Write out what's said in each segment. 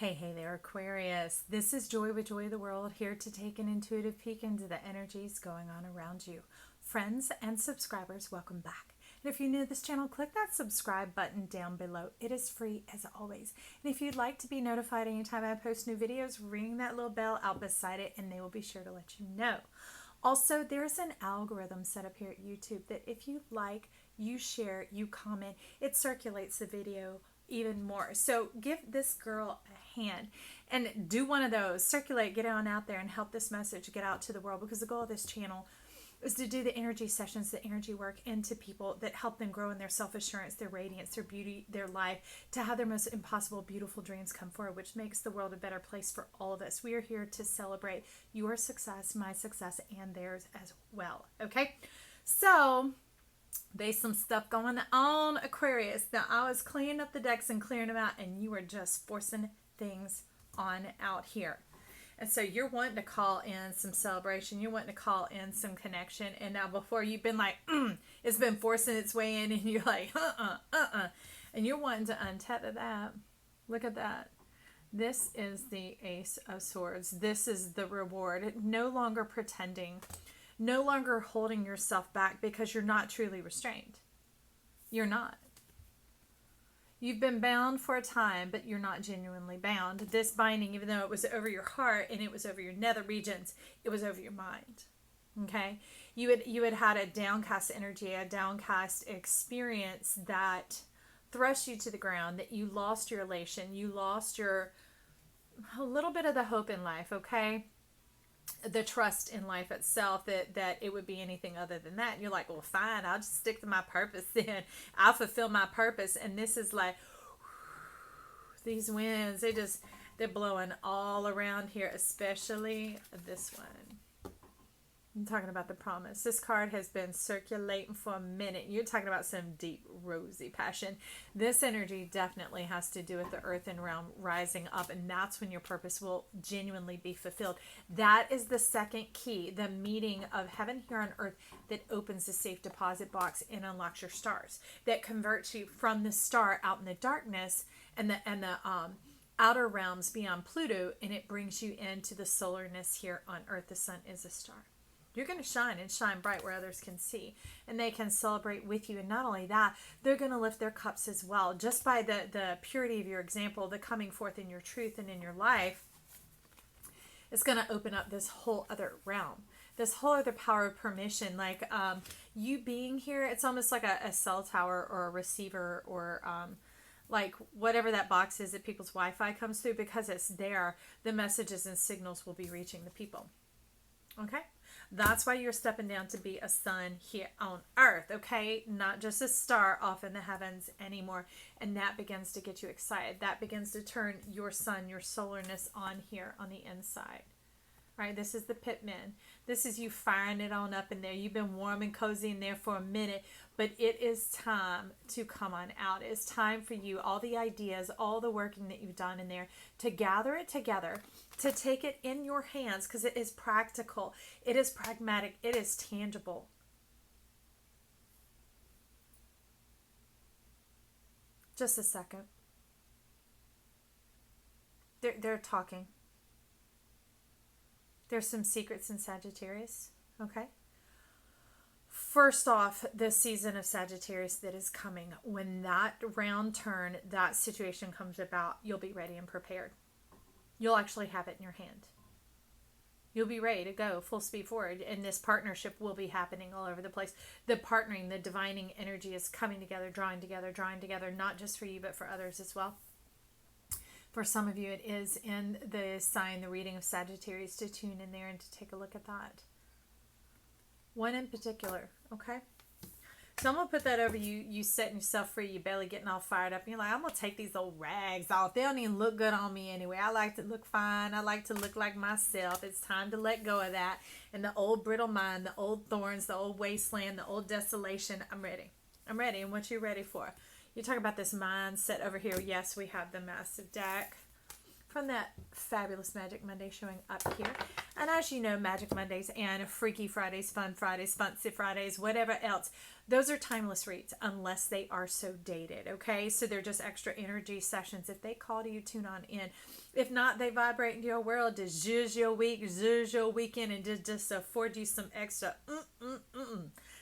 Hey there, Aquarius. This is Joy with Joy of the World, here to take an intuitive peek into the energies going on around you. Friends and subscribers, welcome back. And if you're new to this channel, click that subscribe button down below. It is free as always. And if you'd like to be notified anytime I post new videos, ring that little bell out beside it and they will be sure to let you know. Also, there's an algorithm set up here at YouTube that if you like, you share, you comment, it circulates the video even more. So give this girl a hand and do one of those. Circulate, get on out there and help this message get out to the world, because the goal of this channel is to do the energy sessions, the energy work into people that help them grow in their self-assurance, their radiance, their beauty, their life, to have their most impossible, beautiful dreams come forward, which makes the world a better place for all of us. We are here to celebrate your success, my success, and theirs as well. Okay? So there's some stuff going on, Aquarius. Now, I was cleaning up the decks and clearing them out, and you were just forcing things on out here. And so you're wanting to call in some celebration. You're wanting to call in some connection. And now before you've been like, it's been forcing its way in, and you're like, And you're wanting to untether that. Look at that. This is the Ace of Swords. This is the reward. No longer pretending. No longer holding yourself back because you're not truly restrained. You're not. You've been bound for a time, but you're not genuinely bound. This binding, even though it was over your heart and it was over your nether regions, it was over your mind. Okay? You had a downcast energy, a downcast experience that thrust you to the ground, that you lost your elation, you lost a little bit of the hope in life, okay? The trust in life itself, that it would be anything other than that. And you're like, well, fine, I'll just stick to my purpose then. I'll fulfill my purpose. And this is like, these winds, they're blowing all around here, especially this one. I'm talking about the promise. This card has been circulating for a minute. You're talking about some deep, rosy passion. This energy definitely has to do with the earth and realm rising up, and that's when your purpose will genuinely be fulfilled. That is the second key, the meeting of heaven here on earth, that opens the safe deposit box and unlocks your stars, that converts you from the star out in the darkness and the outer realms beyond Pluto, and it brings you into the solarness here on earth. The sun is a star. You're going to shine and shine bright where others can see, and they can celebrate with you. And not only that, they're going to lift their cups as well. Just by the purity of your example, the coming forth in your truth and in your life, it's going to open up this whole other realm, this whole other power of permission. Like you being here, it's almost like a cell tower or a receiver, or like whatever that box is that people's Wi-Fi comes through. Because it's there, the messages and signals will be reaching the people. Okay? That's why you're stepping down to be a sun here on earth, okay? Not just a star off in the heavens anymore. And that begins to get you excited. That begins to turn your sun, your solarness on here on the inside. Right? This is the pitman. This is you firing it on up in there. You've been warm and cozy in there for a minute, but it is time to come on out. It's time for you, all the ideas, all the working that you've done in there, to gather it together, to take it in your hands, because it is practical, it is pragmatic, it is tangible. Just a second. They're talking. There's some secrets in Sagittarius, okay? First off, the season of Sagittarius that is coming, when that round turn, that situation comes about, you'll be ready and prepared. You'll actually have it in your hand. You'll be ready to go full speed forward, and this partnership will be happening all over the place. The partnering, the divining energy is coming together, drawing together, not just for you, but for others as well. For some of you, it is in the sign, the reading of Sagittarius, to tune in there and to take a look at that. One in particular, okay? So I'm going to put that over you. You setting yourself free, your belly getting all fired up. And you're like, I'm going to take these old rags off. They don't even look good on me anyway. I like to look fine. I like to look like myself. It's time to let go of that. And the old brittle mind, the old thorns, the old wasteland, the old desolation. I'm ready. I'm ready. And what you ready for? You talk about this mindset over here. Yes, we have the massive deck. from that fabulous Magic Monday showing up here. And as you know, Magic Mondays and Freaky Fridays, Fun Fridays, Fancy Fridays, whatever else, those are timeless reads unless they are so dated, okay? So they're just extra energy sessions. If they call to you, tune on in. If not, they vibrate into your world to zhuzh your week, zhuzh your weekend, and just afford you some extra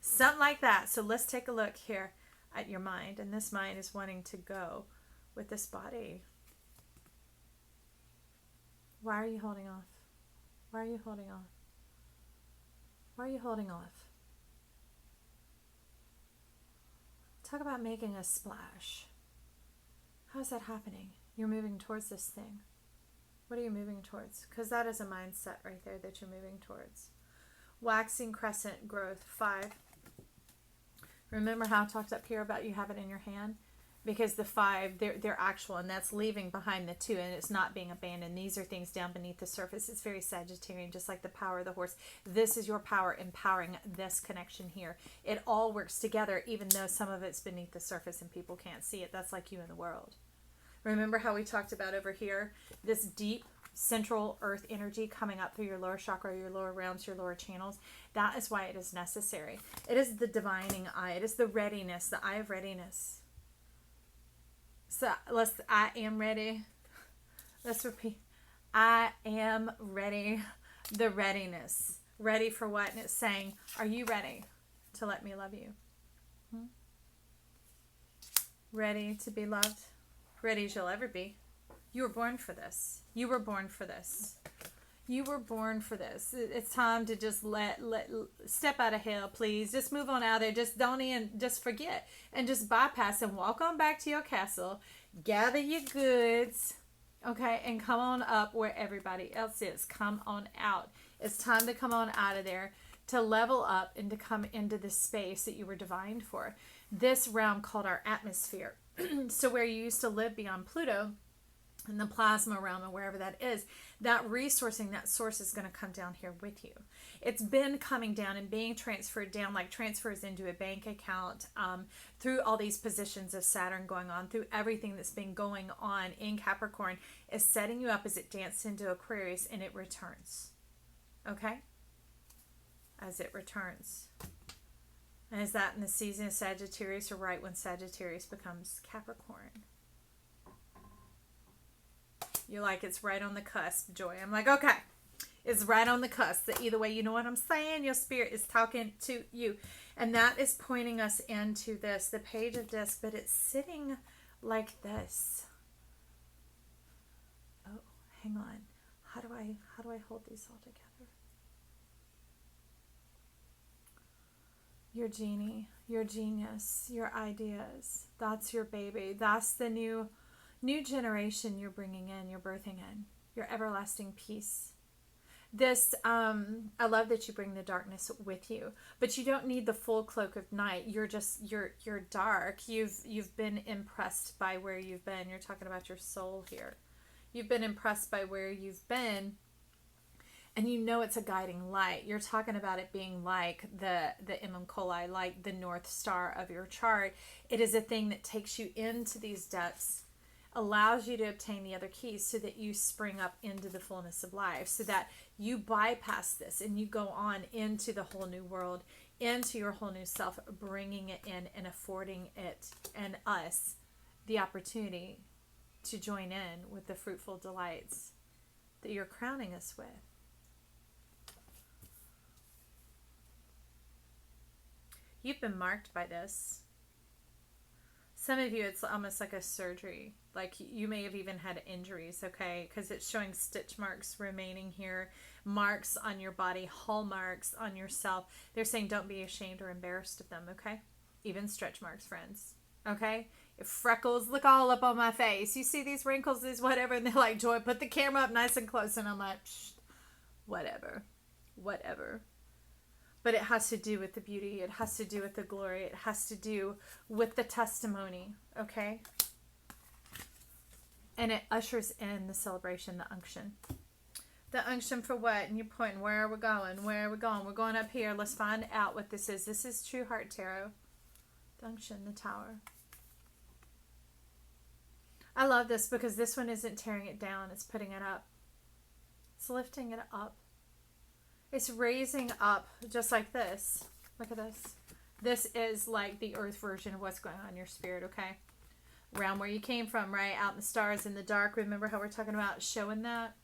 something like that. So let's take a look here at your mind. And this mind is wanting to go with this body. Why are you holding off? Why are you holding off? Why are you holding off? Talk about making a splash. How's that happening? You're moving towards this thing. What are you moving towards? Because that is a mindset right there that you're moving towards. Waxing crescent growth, 5. Remember how I talked up here about you have it in your hand? Because the 5, they're actual, and that's leaving behind the 2, and it's not being abandoned. These are things down beneath the surface. It's very Sagittarian, just like the power of the horse. This is your power empowering this connection here. It all works together, even though some of it's beneath the surface and people can't see it. That's like you in the world. Remember how we talked about over here, this deep central earth energy coming up through your lower chakra, your lower realms, your lower channels. That is why it is necessary. It is the divining eye. It is the readiness, the eye of readiness. So I am ready. Let's repeat. I am ready. The readiness. Ready for what? And it's saying, are you ready to let me love you? Ready to be loved? Ready as you'll ever be. You were born for this. You were born for this. You were born for this. It's time to just step out of hell, please. Just move on out there. Just don't even, just forget. And just bypass and walk on back to your castle. Gather your goods, okay? And come on up where everybody else is. Come on out. It's time to come on out of there, to level up and to come into the space that you were divined for. This realm called our atmosphere. So where you used to live beyond Pluto, in the plasma realm or wherever that is, that resourcing, that source is going to come down here with you. It's been coming down and being transferred down, like transfers into a bank account, through all these positions of Saturn going on, through everything that's been going on in Capricorn, is setting you up as it dances into Aquarius, and it returns. Okay? As it returns. And is that in the season of Sagittarius, or right when Sagittarius becomes Capricorn? You're like, it's right on the cusp, Joy. I'm like, okay, it's right on the cusp. That either way, you know what I'm saying? Your spirit is talking to you. And that is pointing us into this, the Page of Discs, but it's sitting like this. Oh, hang on. How do I hold these all together? Your genie, your genius, your ideas. That's your baby. That's the new generation you're bringing in, you're birthing in, your everlasting peace. This, I love that you bring the darkness with you, but you don't need the full cloak of night. You're dark. You've been impressed by where you've been. You're talking about your soul here. You've been impressed by where you've been, and you know it's a guiding light. You're talking about it being like the Imam Kolai, like the North Star of your chart. It is a thing that takes you into these depths, allows you to obtain the other keys so that you spring up into the fullness of life, so that you bypass this and you go on into the whole new world, into your whole new self, bringing it in and affording it and us the opportunity to join in with the fruitful delights that you're crowning us with. You've been marked by this. Some of you, it's almost like a surgery. Like you may have even had injuries, okay? Because it's showing stitch marks remaining here, marks on your body, hallmarks on yourself. They're saying don't be ashamed or embarrassed of them, okay? Even stretch marks, friends, okay? If freckles, look all up on my face. You see these wrinkles, these whatever, and they're like, Joy, put the camera up nice and close. And I'm like, whatever. But it has to do with the beauty. It has to do with the glory. It has to do with the testimony, okay? And it ushers in the celebration, the unction. The unction for what? And you're pointing, where are we going? Where are we going? We're going up here. Let's find out what this is. This is True Heart Tarot. The unction, the Tower. I love this because this one isn't tearing it down, it's putting it up. It's lifting it up. It's raising up just like this. Look at this. This is like the earth version of what's going on in your spirit, okay? Around where you came from, right? Out in the stars, in the dark. Remember how we're talking about showing that?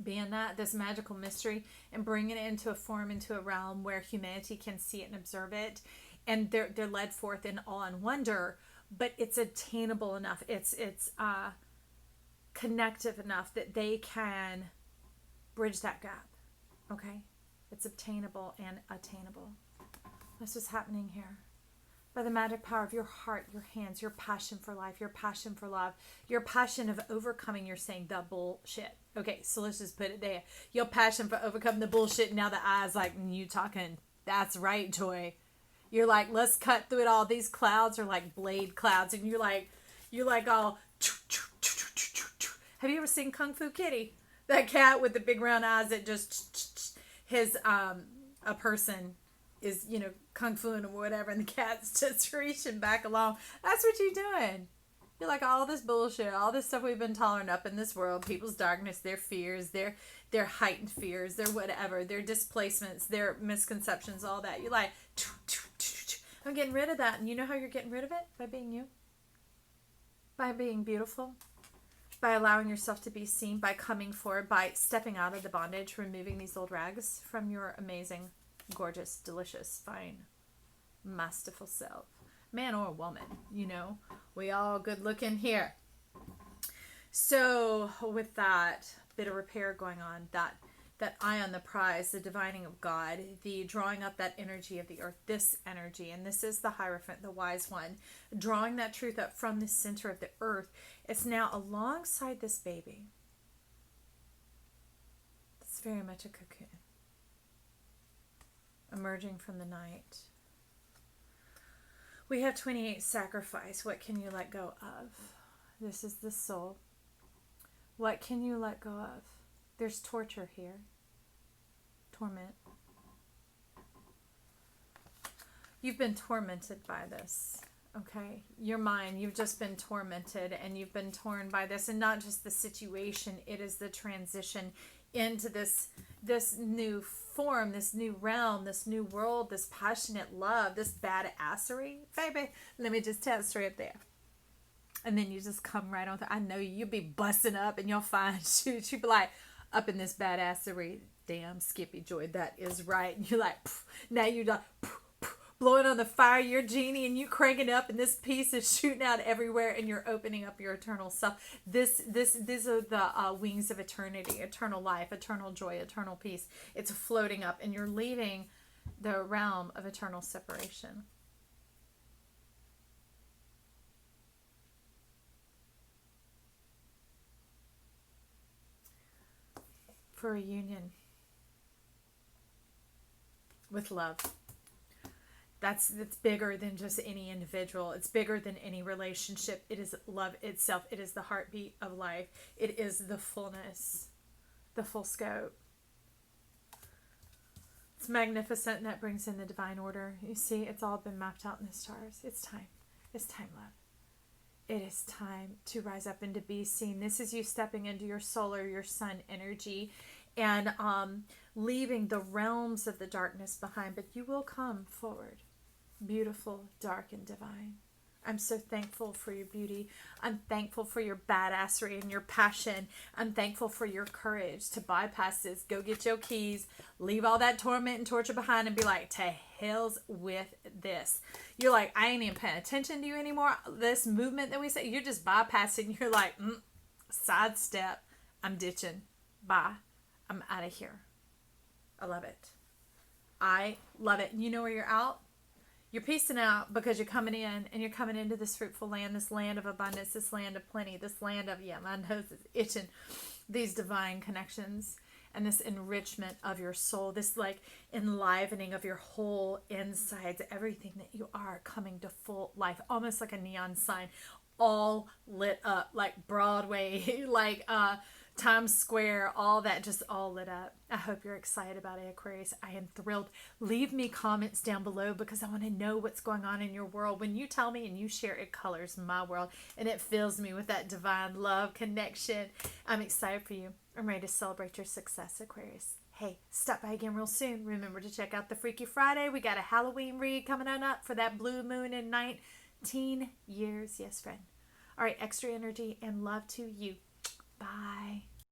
Being that, this magical mystery, and bringing it into a form, into a realm where humanity can see it and observe it. And they're led forth in awe and wonder, but it's attainable enough. It's connective enough that they can bridge that gap. Okay? It's obtainable and attainable. That's what's happening here. By the magic power of your heart, your hands, your passion for life, your passion for love, your passion of overcoming, you're saying the bullshit. Okay, so let's just put it there. Your passion for overcoming the bullshit. Now the eyes like, you talking. That's right, Joy. You're like, let's cut through it all. These clouds are like blade clouds. And you're like all. Have you ever seen Kung Fu Kitty? That cat with the big round eyes that just, a person is, kung fu or whatever, and the cat's just reaching back along. That's what you're doing. You're like, all this bullshit, all this stuff we've been tolerating up in this world, people's darkness, their fears, their heightened fears, their whatever, their displacements, their misconceptions, all that. You're like, I'm getting rid of that. And you know how you're getting rid of it? By being you. By being beautiful. By allowing yourself to be seen, by coming forward, by stepping out of the bondage, removing these old rags from your amazing, gorgeous, delicious, fine, masterful self. Man or woman, we all good looking here. So with that bit of repair going on, that eye on the prize, the divining of God, the drawing up that energy of the earth, this energy, and this is the Hierophant, the wise one, drawing that truth up from the center of the earth. It's now alongside this baby. It's very much a cocoon. Emerging from the night. We have 28 sacrifice. What can you let go of? This is the soul. What can you let go of? There's torture here. Torment. You've been tormented by this. Okay, your mind, you've just been tormented and you've been torn by this, and not just the situation, it is the transition into this new form, this new realm, this new world, this passionate love, this badassery. Baby, let me just tell it straight up there. And then you just come right on. I know you'll be busting up and you'll find you'll be like, up in this badassery. Damn, Skippy Joy, that is right. And you're like, now you're like, blowing on the fire, you're genie, and you cranking up, and this piece is shooting out everywhere, and you're opening up your eternal self. These are the wings of eternity, eternal life, eternal joy, eternal peace. It's floating up, and you're leaving the realm of eternal separation. For a union with love. It's bigger than just any individual. It's bigger than any relationship. It is love itself. It is the heartbeat of life. It is the fullness, the full scope. It's magnificent, and that brings in the divine order. You see, it's all been mapped out in the stars. It's time. It's time, love. It is time to rise up and to be seen. This is you stepping into your solar, your sun energy, and leaving the realms of the darkness behind. But you will come forward. Beautiful, dark, and divine. I'm so thankful for your beauty. I'm thankful for your badassery and your passion. I'm thankful for your courage to bypass this. Go get your keys. Leave all that torment and torture behind and be like, to hell's with this. You're like, I ain't even paying attention to you anymore. This movement that we say, you're just bypassing. You're like, sidestep. I'm ditching. Bye. I'm out of here. I love it. I love it. You know where you're out? You're piecing out because you're coming in, and you're coming into this fruitful land, this land of abundance, this land of plenty, this land of, my nose is itching, these divine connections and this enrichment of your soul, this like enlivening of your whole insides, everything that you are coming to full life, almost like a neon sign, all lit up like Broadway, like Times Square, all that just all lit up. I hope you're excited about it, Aquarius. I am thrilled. Leave me comments down below because I want to know what's going on in your world. When you tell me and you share, it colors my world and it fills me with that divine love connection. I'm excited for you. I'm ready to celebrate your success, Aquarius. Hey, stop by again real soon. Remember to check out the Freaky Friday. We got a Halloween read coming on up for that blue moon in 19 years. Yes, friend. All right, extra energy and love to you. Bye.